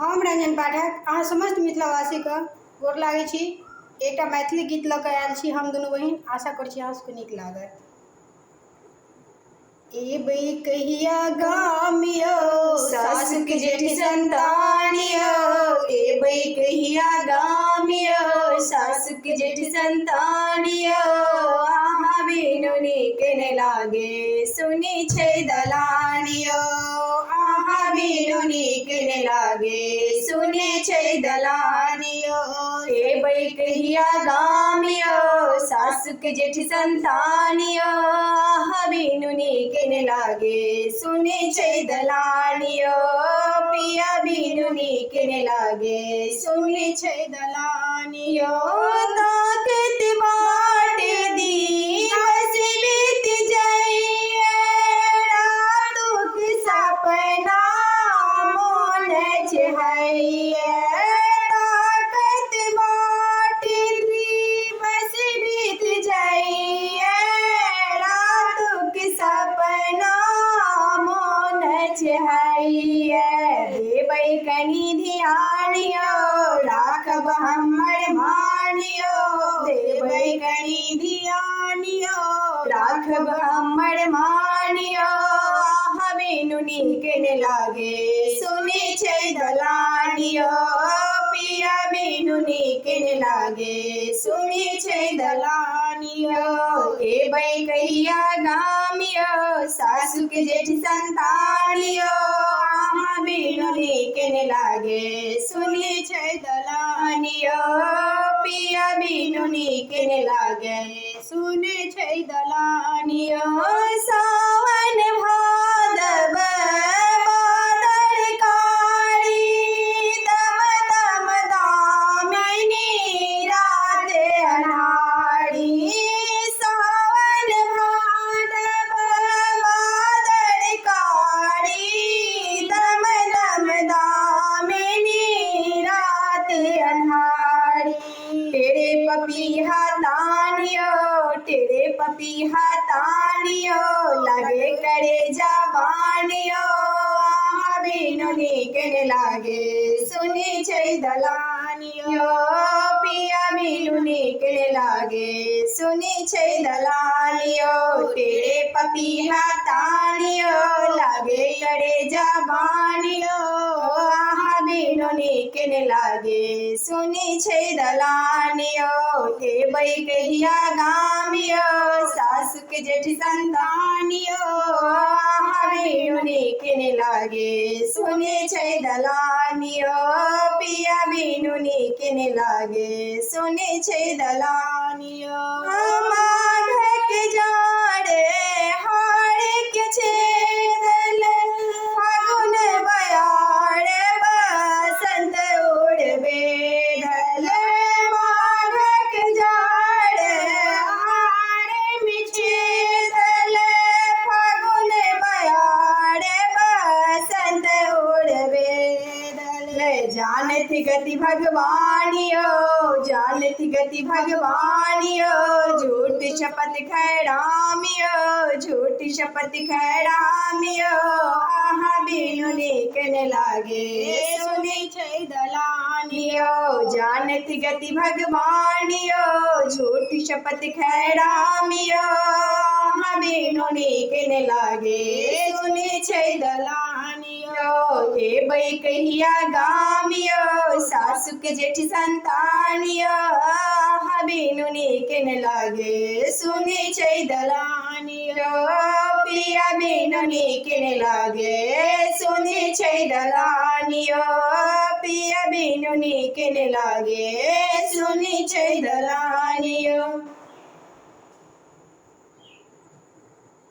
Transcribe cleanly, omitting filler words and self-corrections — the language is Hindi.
हम रंजन पाठक अहाँ समस्त मिथिलावासी के गोर लागै छी। एकटा मैथिली गीत लऽ कऽ आयल छी हम दुनू बहिन। आशा करै छी अहाँ सबके नीक लागत। एबै कहिया गाम यौ सासुक जेठ संतान यौ, एबै कहिया गाम यौ सासुक जेठ संतान यौ। अहाँ बिनु नीक नहि लागे सुनी छै दलान यौ, अहाँ बिनु नीक नहि लागे सुनी छै दलान यौ। एबै कहिया गाम यौ सासुक जेठ संतान यौ, अहाँ बिनु नीक नहि लागे सुनी छै दलान यौ। पिया बिनु नीक नहि लागे सुनी छै दलान यौ। ताकत बाट दिवस बीत जाइए, रातुक सपना मोन छहैये। ताकत बाट दिवस बीत जाइए, रातुक सपना मोन छहैये। देबै कनि ध्यान यौ राखब हमर मान यौ, देबै कनि ध्यान यौ राखब हमर मान यौ। अहाँ बिनु नीक नहि लागे सुनी छै दलान यौ, पिया बिनु नीक नहि लागे सुनी छै दलान यौ। एबै कहिया गाम यौ सासुक जेठ संतान यौ, अहाँ बिनु नीक नहि लागे सुनी छै दलान यौ। पिया बिनु नीक नहि लागे सुनी छै दलान यौ। सावन भादव बादल कारी, दम दम दामिनी रात अन्हारी। सावन भादव बादल कारी, दम दम दामिनी रात अन्हारी। तेरे पपीहा तान यौ, तेरे पपीहा तान यौ लगे करे जबान यौ। अहाँ बिनु नीक नहि लागे सुनी छै दलान यौ, पिया बिनु नीक नहि लागे सुनी छै दलान यौ। तेरे पपीहा तान यौ लगे करे जबान यौ, अहाँ बिनु नीक नहि लागे सुनी छै दलान यौ। एबै कहिया गाम यौ सासुक जेठ संतान यौ, अहाँ बिनु नीक नहि लागे सुनी छै दलान यौ। पिया बिनु नीक नहि लागे सुनी छै दलान यौ। माघक जाड़े हाड़क छेदल, फागुन बयार बसंत ओढ़ बेधल। माघक जाड़े हाड़ में छेदल, फागुन बयार बसंत ओढ़ बेधल। जानत गति भगवान यौ, जानत गति भगवान यौ, झूठ शपथ खाए राम यौ, झूठ शपथ खाए राम यौ। अहाँ बिनु नीक नहि लागे सुनी छै दलान यौ। जानत गति भगवान यौ, झूठ शपथ खाए राम यौ। अहाँ बिनु नीक नहि लागे सुनी छै दलान यौ। एबै कहिया गाम यौ सासुक जेठ संतान यौ, अहाँ बिनु नीक नहि लागे सुनी छै दलान यौ। पिया बिनु नीक नहि लागे सुनी छै दलान यौ, पिया बिनु नीक नहि लागे सुनी छै दलान यौ।